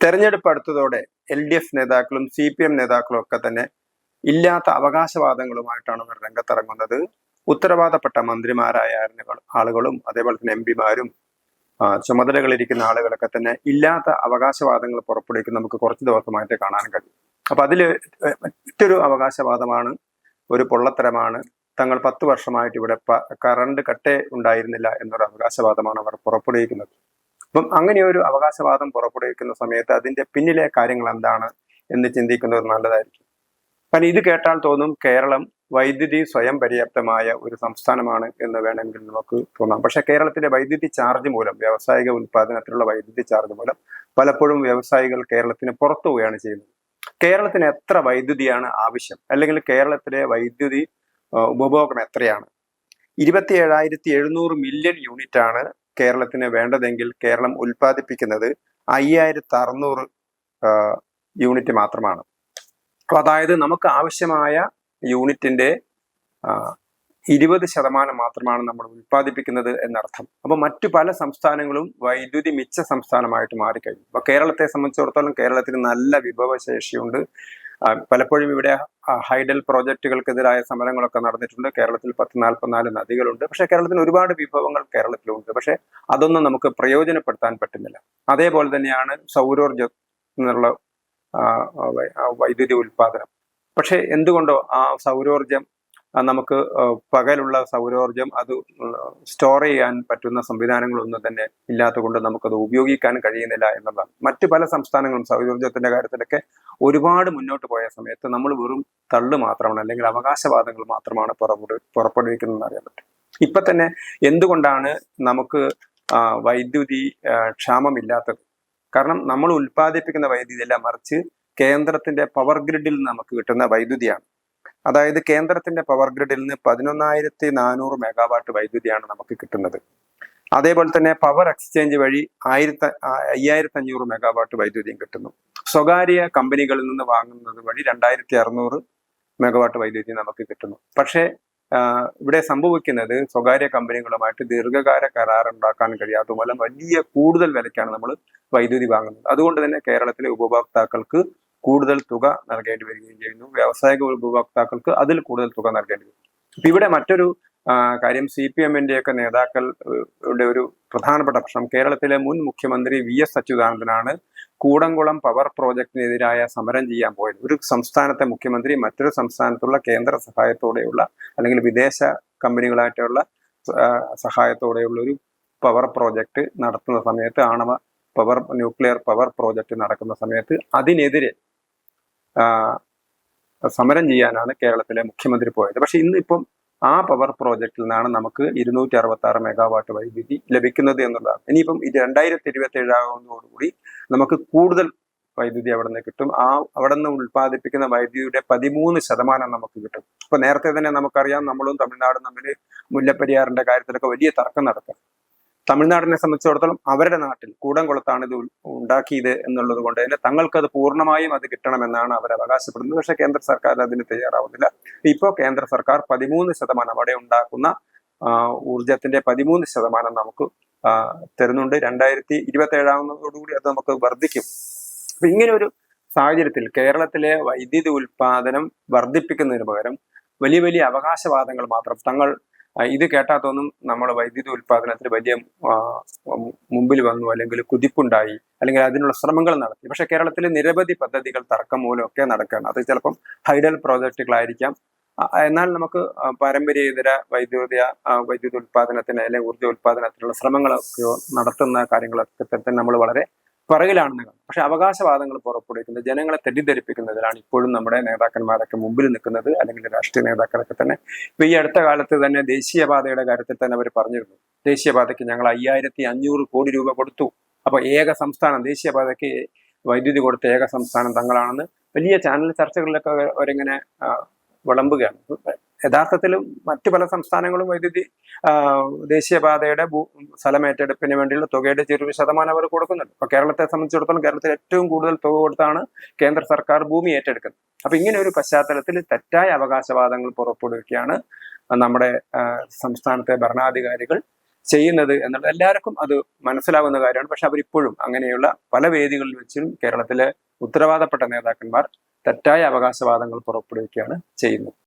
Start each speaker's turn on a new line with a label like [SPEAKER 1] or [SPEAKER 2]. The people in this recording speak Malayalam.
[SPEAKER 1] തെരഞ്ഞെടുപ്പ് അടുത്തതോടെ LDF നേതാക്കളും CPM നേതാക്കളും ഒക്കെ തന്നെ ഇല്ലാത്ത അവകാശവാദങ്ങളുമായിട്ടാണ് അവർ രംഗത്തിറങ്ങുന്നത്. ഉത്തരവാദപ്പെട്ട മന്ത്രിമാരായ ആളുകളും അതേപോലെ തന്നെ MP-മാരും ചുമതലകളിരിക്കുന്ന ആളുകളൊക്കെ തന്നെ ഇല്ലാത്ത അവകാശവാദങ്ങൾ പുറപ്പെടുവിക്കുന്ന നമുക്ക് കുറച്ച് ദിവസമായിട്ട് കാണാൻ കഴിയും. അപ്പൊ അതില് മറ്റൊരു അവകാശവാദമാണ്, ഒരു പൊള്ളത്തരമാണ്. തങ്ങൾ 10 വർഷമായിട്ട് ഇവിടെ കറണ്ട് കട്ടേ ഉണ്ടായിരുന്നില്ല എന്നൊരു അവകാശവാദമാണ് അവർ പുറപ്പെടുവിക്കുന്നത്. അപ്പം അങ്ങനെ ഒരു അവകാശവാദം പുറപ്പെടുവിക്കുന്ന സമയത്ത് അതിന്റെ പിന്നിലെ കാര്യങ്ങൾ എന്താണ് എന്ന് ചിന്തിക്കുന്നത് നല്ലതായിരിക്കും. കാരണം ഇത് കേട്ടാൽ തോന്നും കേരളം വൈദ്യുതി സ്വയം പര്യാപ്തമായ ഒരു സംസ്ഥാനമാണ് എന്ന് വേണമെങ്കിൽ നമുക്ക് തോന്നാം. പക്ഷെ കേരളത്തിലെ വൈദ്യുതി ചാർജ് മൂലം, വ്യാവസായിക ഉൽപാദനത്തിലുള്ള വൈദ്യുതി ചാർജ് മൂലം പലപ്പോഴും വ്യവസായികൾ കേരളത്തിന് പുറത്തു പോവുകയാണ് ചെയ്യുന്നത്. കേരളത്തിന് എത്ര വൈദ്യുതിയാണ് ആവശ്യം, അല്ലെങ്കിൽ കേരളത്തിലെ വൈദ്യുതി ഉപഭോഗം എത്രയാണ്? 27,700 മില്യൺ യൂണിറ്റ് ആണ് കേരളത്തിന് വേണ്ടതെങ്കിൽ കേരളം ഉൽപ്പാദിപ്പിക്കുന്നത് 5,600 യൂണിറ്റ് മാത്രമാണ്. അതായത് നമുക്ക് ആവശ്യമായ യൂണിറ്റിന്റെ 20% മാത്രമാണ് നമ്മൾ ഉൽപ്പാദിപ്പിക്കുന്നത് എന്നർത്ഥം. അപ്പൊ മറ്റു പല സംസ്ഥാനങ്ങളും വൈദ്യുതി മിച്ച സംസ്ഥാനമായിട്ട് മാറിക്കഴിഞ്ഞു. അപ്പൊ കേരളത്തെ സംബന്ധിച്ചിടത്തോളം കേരളത്തിന് നല്ല വിഭവശേഷിയുണ്ട്. പലപ്പോഴും ഇവിടെ ഹൈഡൽ പ്രോജക്റ്റുകൾക്കെതിരായ സമരങ്ങളൊക്കെ നടന്നിട്ടുണ്ട്. കേരളത്തിൽ 1044 നദികളുണ്ട്. പക്ഷെ കേരളത്തിന് ഒരുപാട് വിഭവങ്ങൾ കേരളത്തിലുണ്ട്. പക്ഷെ അതൊന്നും നമുക്ക് പ്രയോജനപ്പെടുത്താൻ പറ്റുന്നില്ല. അതേപോലെ തന്നെയാണ് സൗരോർജം എന്നുള്ള വൈദ്യുതി ഉൽപാദനം. പക്ഷെ എന്തുകൊണ്ടോ ആ സൗരോർജം നമുക്ക് പകലുള്ള സൗരോർജം അത് സ്റ്റോർ ചെയ്യാൻ പറ്റുന്ന സംവിധാനങ്ങളൊന്നും തന്നെ ഇല്ലാത്തതുകൊണ്ട് നമുക്കത് ഉപയോഗിക്കാൻ കഴിയുന്നില്ല എന്നതാണ്. മറ്റു പല സംസ്ഥാനങ്ങളും സൗരോർജത്തിന്റെ കാര്യത്തിലൊക്കെ ഒരുപാട് മുന്നോട്ട് പോയ സമയത്ത് നമ്മൾ വെറും തള്ളു മാത്രമാണ്, അല്ലെങ്കിൽ അവകാശവാദങ്ങൾ മാത്രമാണ് പുറപ്പെടുവിക്കുന്നതെന്ന് അറിയാൻ പറ്റും. ഇപ്പൊ തന്നെ എന്തുകൊണ്ടാണ് നമുക്ക് വൈദ്യുതി ക്ഷാമമില്ലാത്തത്? കാരണം നമ്മൾ ഉൽപ്പാദിപ്പിക്കുന്ന വൈദ്യുതിയല്ല, മറിച്ച് കേന്ദ്രത്തിന്റെ പവർ ഗ്രിഡിൽ നിന്ന് നമുക്ക് കിട്ടുന്ന വൈദ്യുതിയാണ്. അതായത് കേന്ദ്രത്തിന്റെ പവർ ഗ്രിഡിൽ നിന്ന് 11,400 മെഗാവാട്ട് വൈദ്യുതിയാണ് നമുക്ക് കിട്ടുന്നത്. അതേപോലെ തന്നെ പവർ എക്സ്ചേഞ്ച് വഴി 5,500 മെഗാവാട്ട് വൈദ്യുതിയും കിട്ടുന്നു. സ്വകാര്യ കമ്പനികളിൽ നിന്ന് വാങ്ങുന്നത് വഴി 2,600 മെഗാവാട്ട് വൈദ്യുതി നമുക്ക് കിട്ടുന്നു. പക്ഷേ ഇവിടെ സംഭവിക്കുന്നത് സ്വകാര്യ കമ്പനികളുമായിട്ട് ദീർഘകാല കരാർ ഉണ്ടാക്കാൻ കഴിയാത്ത മൂലം വലിയ കൂടുതൽ വിലയ്ക്കാണ് നമ്മൾ വൈദ്യുതി വാങ്ങുന്നത്. അതുകൊണ്ട് തന്നെ കേരളത്തിലെ ഉപഭോക്താക്കൾക്ക് കൂടുതൽ തുക നൽകേണ്ടി വരികയും ചെയ്യുന്നു. വ്യാവസായിക ഉപഭോക്താക്കൾക്ക് അതിൽ കൂടുതൽ തുക നൽകേണ്ടി വരും. ഇവിടെ മറ്റൊരു കാര്യം, CPM-ന്റെ ഒക്കെ നേതാക്കളുടെ ഒരു പ്രധാനപ്പെട്ട പ്രശ്നം, കേരളത്തിലെ മുൻ മുഖ്യമന്ത്രി VS അച്യുതാനന്ദനാണ് കൂടംകുളം പവർ പ്രോജക്റ്റിനെതിരായ സമരം ചെയ്യാൻ പോയത്. ഒരു സംസ്ഥാനത്തെ മുഖ്യമന്ത്രി മറ്റൊരു സംസ്ഥാനത്തുള്ള കേന്ദ്ര സഹായത്തോടെയുള്ള അല്ലെങ്കിൽ വിദേശ കമ്പനികളായിട്ടുള്ള സഹായത്തോടെയുള്ള ഒരു പവർ പ്രോജക്റ്റ് നടത്തുന്ന സമയത്ത്, ന്യൂക്ലിയർ പവർ പ്രോജക്റ്റ് നടക്കുന്ന സമയത്ത് അതിനെതിരെ സമരം ചെയ്യാനാണ് കേരളത്തിലെ മുഖ്യമന്ത്രി പോയത്. പക്ഷെ ഇന്നിപ്പം ആ പവർ പ്രോജക്റ്റിൽ നിന്നാണ് നമുക്ക് 266 മെഗാവാട്ട് വൈദ്യുതി ലഭിക്കുന്നത് എന്നുള്ളതാണ്. ഇനിയിപ്പം 2027 ആകുന്നതോടുകൂടി നമുക്ക് കൂടുതൽ വൈദ്യുതി അവിടെ നിന്ന് കിട്ടും. അവിടെ നിന്ന് ഉൽപ്പാദിപ്പിക്കുന്ന വൈദ്യുതിയുടെ 13% നമുക്ക് കിട്ടും. അപ്പൊ നേരത്തെ തന്നെ നമുക്കറിയാം, നമ്മളും തമിഴ്നാടും തമ്മിൽ മുല്ലപ്പെരിയാറിന്റെ കാര്യത്തിലൊക്കെ വലിയ തർക്കം നടക്കാം. തമിഴ്നാടിനെ സംബന്ധിച്ചിടത്തോളം അവരുടെ നാട്ടിൽ കൂടംകുളത്താണ് ഇത് ഉണ്ടാക്കിയത് എന്നുള്ളത് കൊണ്ട് തന്നെ തങ്ങൾക്കത് പൂർണ്ണമായും അത് കിട്ടണമെന്നാണ് അവർ അവകാശപ്പെടുന്നത്. പക്ഷെ കേന്ദ്ര സർക്കാർ അതിന് തയ്യാറാവുന്നില്ല. ഇപ്പോൾ കേന്ദ്ര സർക്കാർ 13% അവിടെ ഉണ്ടാക്കുന്ന ഊർജത്തിന്റെ 13% നമുക്ക് തരുന്നുണ്ട്. 2027 ആകുന്നതോടുകൂടി അത് നമുക്ക് വർദ്ധിക്കും. അപ്പൊ ഇങ്ങനെ ഒരു സാഹചര്യത്തിൽ കേരളത്തിലെ വൈദ്യുതി ഉൽപാദനം വർദ്ധിപ്പിക്കുന്നതിന് പകരം വലിയ വലിയ അവകാശവാദങ്ങൾ മാത്രം ഇത് കേട്ടാത്തൊന്നും നമ്മൾ വൈദ്യുതി ഉൽപാദനത്തിൽ വലിയ മുമ്പിൽ വന്നു, അല്ലെങ്കിൽ കുതിപ്പുണ്ടായി, അല്ലെങ്കിൽ അതിനുള്ള ശ്രമങ്ങൾ നടത്തി. പക്ഷെ കേരളത്തിലെ നിരവധി പദ്ധതികൾ തർക്കം മൂലമൊക്കെ നടക്കുകയാണ്. അത് ചിലപ്പം ഹൈഡൽ പ്രോജക്റ്റുകളായിരിക്കാം. എന്നാൽ നമുക്ക് പാരമ്പര്യേതര വൈദ്യുതി ഉൽപാദനത്തിന് അല്ലെങ്കിൽ ഊർജ്ജ ഉൽപാദനത്തിനുള്ള ശ്രമങ്ങളൊക്കെ നടത്തുന്ന കാര്യങ്ങളൊക്കെ തന്നെ നമ്മൾ വളരെ പിറകിലാണെന്ന് കാണും. പക്ഷെ അവകാശവാദങ്ങൾ പുറപ്പെടുവിക്കുന്നത്, ജനങ്ങളെ തെറ്റിദ്ധരിപ്പിക്കുന്നതിലാണ് ഇപ്പോഴും നമ്മുടെ നേതാക്കന്മാരൊക്കെ മുമ്പിൽ നിൽക്കുന്നത്, അല്ലെങ്കിൽ രാഷ്ട്രീയ നേതാക്കളൊക്കെ തന്നെ. ഇപ്പൊ ഈ അടുത്ത കാലത്ത് തന്നെ ദേശീയപാതയുടെ കാര്യത്തിൽ തന്നെ അവർ പറഞ്ഞിരുന്നു, ദേശീയപാതയ്ക്ക് ഞങ്ങൾ 5,500 കോടി രൂപ കൊടുത്തു. അപ്പൊ ഏക സംസ്ഥാനം, ദേശീയപാതയ്ക്ക് വൈദ്യുതി കൊടുത്ത ഏക സംസ്ഥാനം തങ്ങളാണെന്ന് വലിയ ചാനൽ ചർച്ചകളിലൊക്കെ അവരിങ്ങനെ വിളമ്പുകയാണ്. യഥാർത്ഥത്തിലും മറ്റു പല സംസ്ഥാനങ്ങളും വൈദ്യുതി ദേശീയപാതയുടെ സ്ഥലമേറ്റെടുപ്പിന് വേണ്ടിയുള്ള തുകയുടെ 20% അവർ കൊടുക്കുന്നുണ്ട്. അപ്പൊ കേരളത്തെ സംബന്ധിച്ചിടത്തോളം കേരളത്തിൽ ഏറ്റവും കൂടുതൽ തുക കൊടുത്താണ് കേന്ദ്ര സർക്കാർ ഭൂമി ഏറ്റെടുക്കുന്നത്. അപ്പൊ ഇങ്ങനെ ഒരു പശ്ചാത്തലത്തിൽ തെറ്റായ അവകാശവാദങ്ങൾ പുറപ്പെടുവിക്കുകയാണ് നമ്മുടെ സംസ്ഥാനത്തെ ഭരണാധികാരികൾ ചെയ്യുന്നത് എന്നുള്ളത് എല്ലാവർക്കും അത് മനസ്സിലാവുന്ന കാര്യമാണ്. പക്ഷെ അവരിപ്പോഴും അങ്ങനെയുള്ള പല വേദികളിൽ വെച്ചും കേരളത്തിലെ ഉത്തരവാദപ്പെട്ട നേതാക്കന്മാർ തെറ്റായ അവകാശവാദങ്ങൾ പുറപ്പെടുവിക്കുകയാണ് ചെയ്യുന്നത്.